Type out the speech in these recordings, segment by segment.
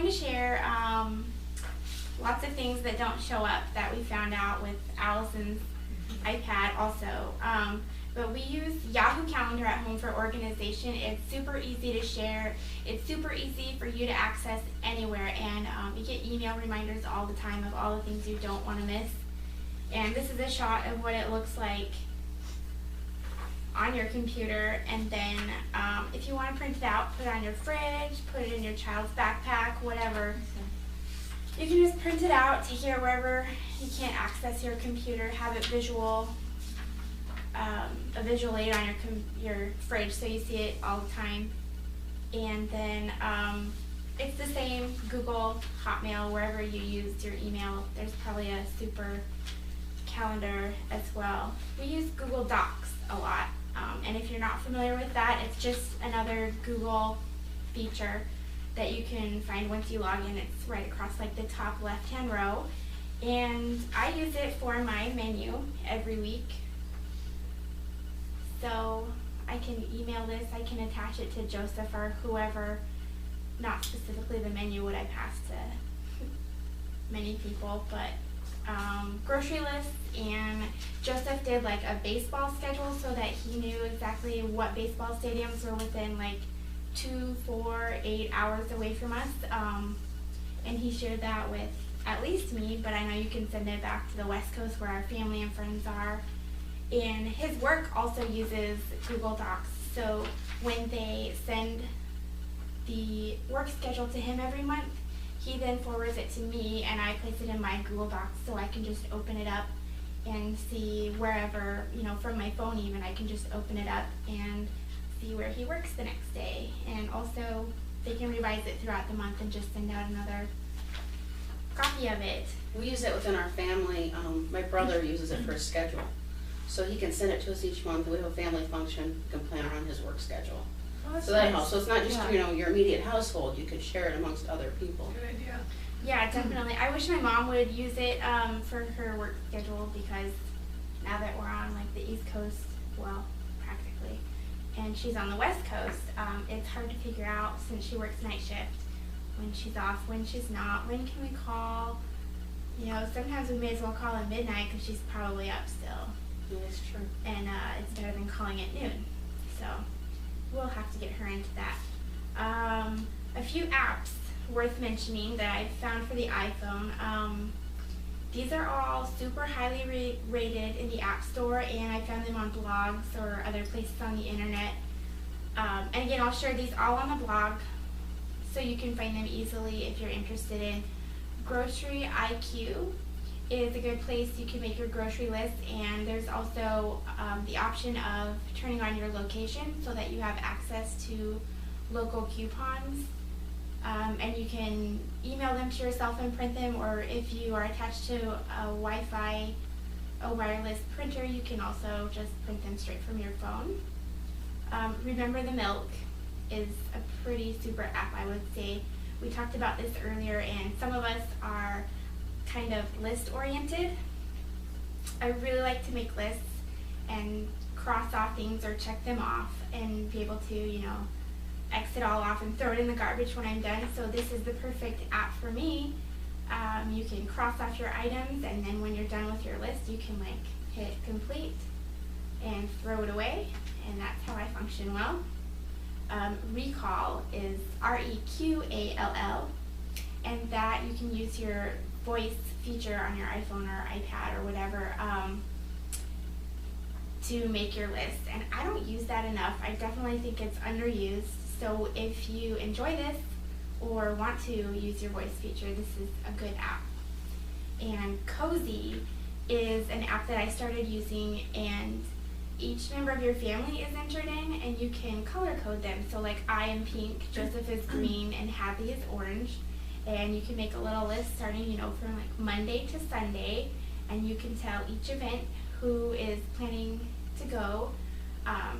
going to share lots of things that don't show up that we found out with Allison's iPad also. But we use Yahoo Calendar at home for organization. It's super easy to share. It's super easy for you to access anywhere, and you get email reminders all the time of all the things you don't want to miss. And this is a shot of what it looks like on your computer, and then if you want to print it out, put it on your fridge, put it in your child's backpack, whatever. You can just print it out, take it wherever you can't access your computer, have it visual, a visual aid on your fridge so you see it all the time. And then it's the same Google, Hotmail, wherever you use your email. There's probably a super calendar as well. We use Google Docs a lot. And if you're not familiar with that, it's just another Google feature that you can find once you log in. It's right across like the top left-hand row. And I use it for my menu every week. So I can email this, I can attach it to Joseph or whoever, not specifically the menu would I pass to many people, but grocery lists. And Joseph did like a baseball schedule so that he knew exactly what baseball stadiums were within like 2, 4, 8 hours away from us. And he shared that with at least me, but I know you can send it back to the West Coast where our family and friends are. And his work also uses Google Docs, so when they send the work schedule to him every month, he then forwards it to me and I place it in my Google Docs so I can just open it up and see wherever, you know, from my phone even, I can just open it up and see where he works the next day. And also they can revise it throughout the month and just send out another copy of it. We use it within our family. My brother uses it for his schedule. So he can send it to us each month. We have a family function. You can plan around his work schedule. Oh, so that nice. helps. So it's not just, you know, your immediate household. You can share it amongst other people. Good idea. Yeah, definitely. I wish my mom would use it for her work schedule, because now that we're on like the East Coast, well, practically, and she's on the West Coast, it's hard to figure out since she works night shift when she's off, when she's not, when can we call. You know, sometimes we may as well call at midnight because she's probably up still. That's true. And it's better than calling at noon. So we'll have to get her into that. A few apps worth mentioning that I found for the iPhone. These are all super highly rated in the App Store, and I found them on blogs or other places on the internet. And again, I'll share these all on the blog so you can find them easily if you're interested in. Grocery IQ is a good place you can make your grocery list, and there's also the option of turning on your location so that you have access to local coupons, and you can email them to yourself and print them, or if you are attached to a Wi-Fi, a wireless printer, you can also just print them straight from your phone. Remember the Milk is a pretty super app, I would say. We talked about this earlier, and some of us are kind of list oriented. I really like to make lists and cross off things or check them off and be able to, you know, exit all off and throw it in the garbage when I'm done. So this is the perfect app for me. You can cross off your items, and then when you're done with your list, you can like hit complete and throw it away, and that's how I function well. Recall is REQALL, and that you can use your voice feature on your iPhone or iPad or whatever to make your list. And I don't use that enough. I definitely think it's underused. So if you enjoy this or want to use your voice feature, this is a good app. And Cozy is an app that I started using, and each member of your family is entered in, and you can color code them. So like I am pink, Joseph is green, and Hadley is orange. And you can make a little list starting, you know, from like Monday to Sunday, and you can tell each event who is planning to go.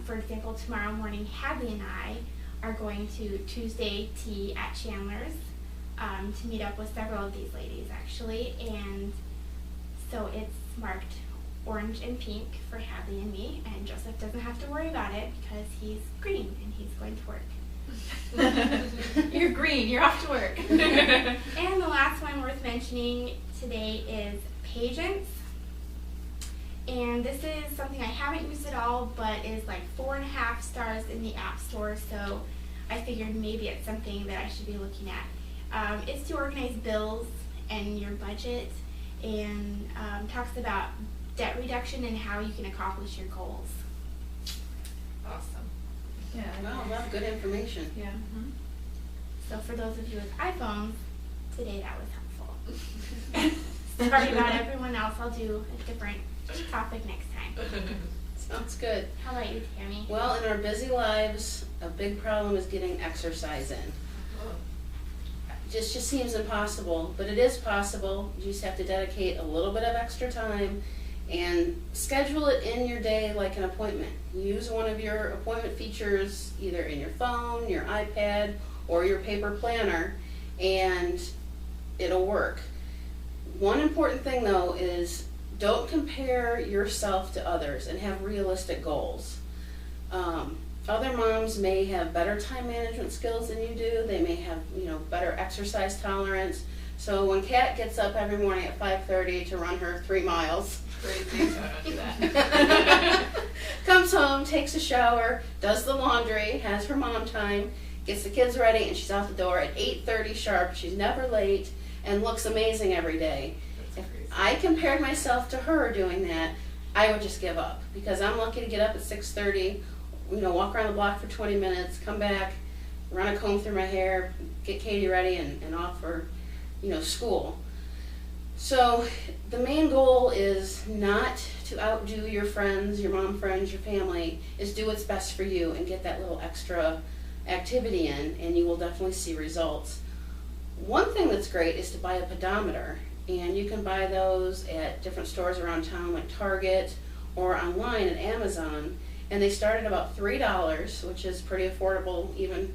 For example, tomorrow morning, Hadley and I are going to Tuesday Tea at Chandler's to meet up with several of these ladies actually, and so it's marked orange and pink for Hadley and me, and Joseph doesn't have to worry about it because he's green and he's going to work. You're green. You're off to work. And the last one worth mentioning today is Patience. And this is something I haven't used at all, but is like 4.5 stars in the App Store, so I figured maybe it's something that I should be looking at. It's to organize bills and your budget, and talks about debt reduction and how you can accomplish your goals. Awesome. Yeah. Well, a lot of good information. Yeah. Mm-hmm. So for those of you with iPhones, today that was helpful. Sorry about everyone else. I'll do a different topic next time. Sounds good. How about you, Tammy? Well, in our busy lives, a big problem is getting exercise in. Just seems impossible, but it is possible. You just have to dedicate a little bit of extra time and schedule it in your day like an appointment. Use one of your appointment features either in your phone, your iPad, or your paper planner, and it'll work. One important thing though is don't compare yourself to others and have realistic goals. Other moms may have better time management skills than you do. They may have, better exercise tolerance. So when Kat gets up every morning at 5:30 to run her 3 miles, Crazy, so I don't do that. comes home, takes a shower, does the laundry, has her mom time, gets the kids ready, and she's out the door at 8:30 sharp. She's never late and looks amazing every day. If I compared myself to her doing that, I would just give up, because I'm lucky to get up at 6:30, walk around the block for 20 minutes, come back, run a comb through my hair, get Katie ready, and off for, school. So the main goal is not to outdo your friends, your mom friends, your family, is do what's best for you and get that little extra activity in, and you will definitely see results. One thing that's great is to buy a pedometer, and you can buy those at different stores around town like Target or online at Amazon, and they start at about $3, which is pretty affordable even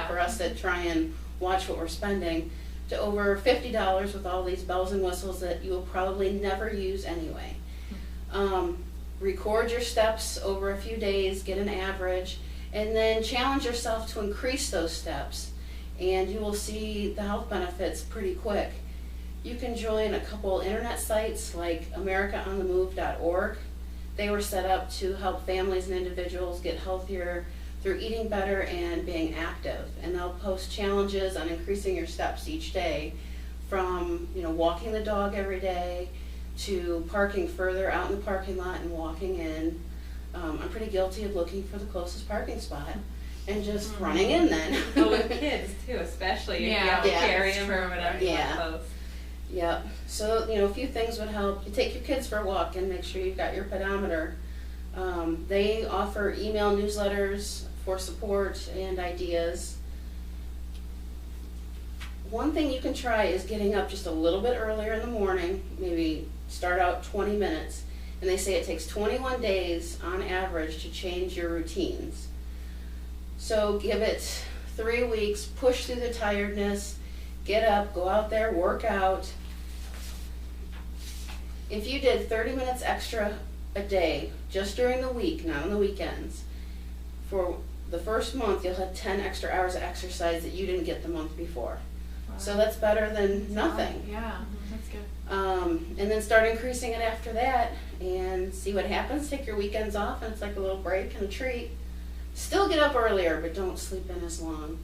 for us that try and watch what we're spending, to over $50 with all these bells and whistles that you will probably never use anyway. Record your steps over a few days, get an average, and then challenge yourself to increase those steps, and you will see the health benefits pretty quick. You can join a couple internet sites like AmericaOnTheMove.org. They were set up to help families and individuals get healthier through eating better and being active, and they'll post challenges on increasing your steps each day, from walking the dog every day to parking further out in the parking lot and walking in. I'm pretty guilty of looking for the closest parking spot and just running in then. But with kids too, especially. You have to carry them or whatever. Yeah. Yep. So, a few things would help. You take your kids for a walk and make sure you've got your pedometer. They offer email newsletters for support and ideas. One thing you can try is getting up just a little bit earlier in the morning, maybe start out 20 minutes. And they say it takes 21 days on average to change your routines. So give it 3 weeks, push through the tiredness, get up, go out there, work out. If you did 30 minutes extra a day, just during the week, not on the weekends, for the first month you'll have 10 extra hours of exercise that you didn't get the month before. Wow. So that's better than nothing. Yeah, that's good. And then start increasing it after that and see what happens. Take your weekends off, and it's like a little break and a treat. Still get up earlier, but don't sleep in as long.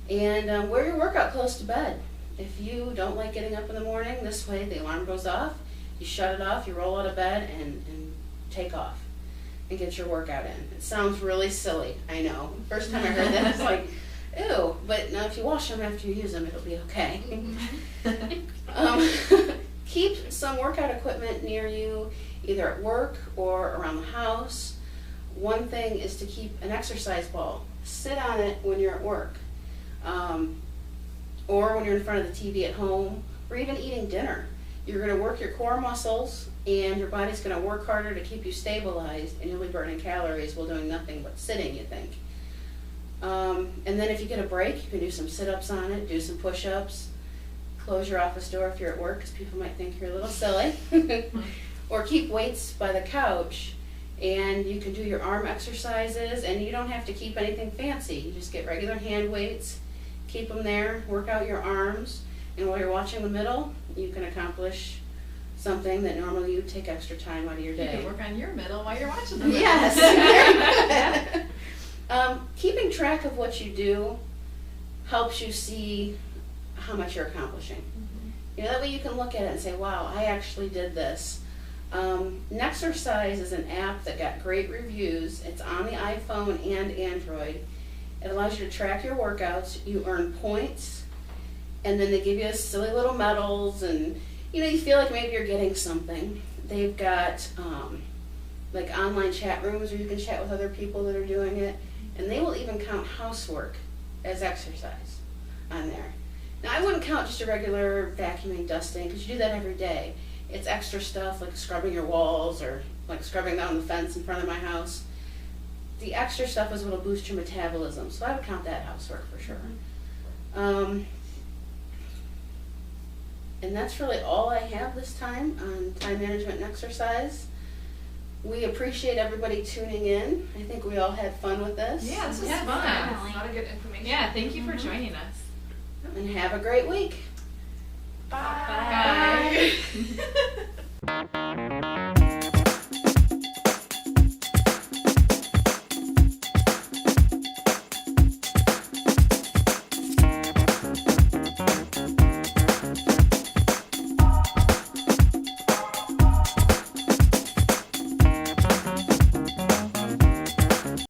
And wear your workout close to bed. If you don't like getting up in the morning, this way the alarm goes off, you shut it off, you roll out of bed and take off and get your workout in. It sounds really silly, I know. First time I heard that, I was like, ew. But now if you wash them after you use them, it'll be okay. Keep some workout equipment near you, either at work or around the house. One thing is to keep an exercise ball. Sit on it when you're at work, or when you're in front of the TV at home, or even eating dinner. You're going to work your core muscles, and your body's going to work harder to keep you stabilized, and you'll be burning calories while doing nothing but sitting, you think. And then if you get a break, you can do some sit-ups on it, do some push-ups, close your office door if you're at work, because people might think you're a little silly, or keep weights by the couch, and you can do your arm exercises, and you don't have to keep anything fancy. You just get regular hand weights keep them there, work out your arms, and while you're watching the middle, you can accomplish something that normally you'd take extra time out of your day. You can work on your middle while you're watching the middle. Yes, very good. Keeping track of what you do helps you see how much you're accomplishing. You know, that way you can look at it and say, wow, I actually did this. Nexercise is an app that got great reviews. It's on the iPhone and Android. It allows you to track your workouts. You earn points, and then they give you silly little medals, and you know, you feel like maybe you're getting something. They've got like online chat rooms where you can chat with other people that are doing it, and they will even count housework as exercise on there. Now, I wouldn't count just a regular vacuuming, dusting, because you do that every day. It's extra stuff like scrubbing your walls or like scrubbing down the fence in front of my house. The extra stuff is what will boost your metabolism, so I would count that housework for sure. And that's really all I have this time on time management and exercise. We appreciate everybody tuning in. I think we all had fun with this. Yeah, this was fun. definitely. A lot of good information. Yeah, thank you for joining us. And have a great week. Bye. Bye.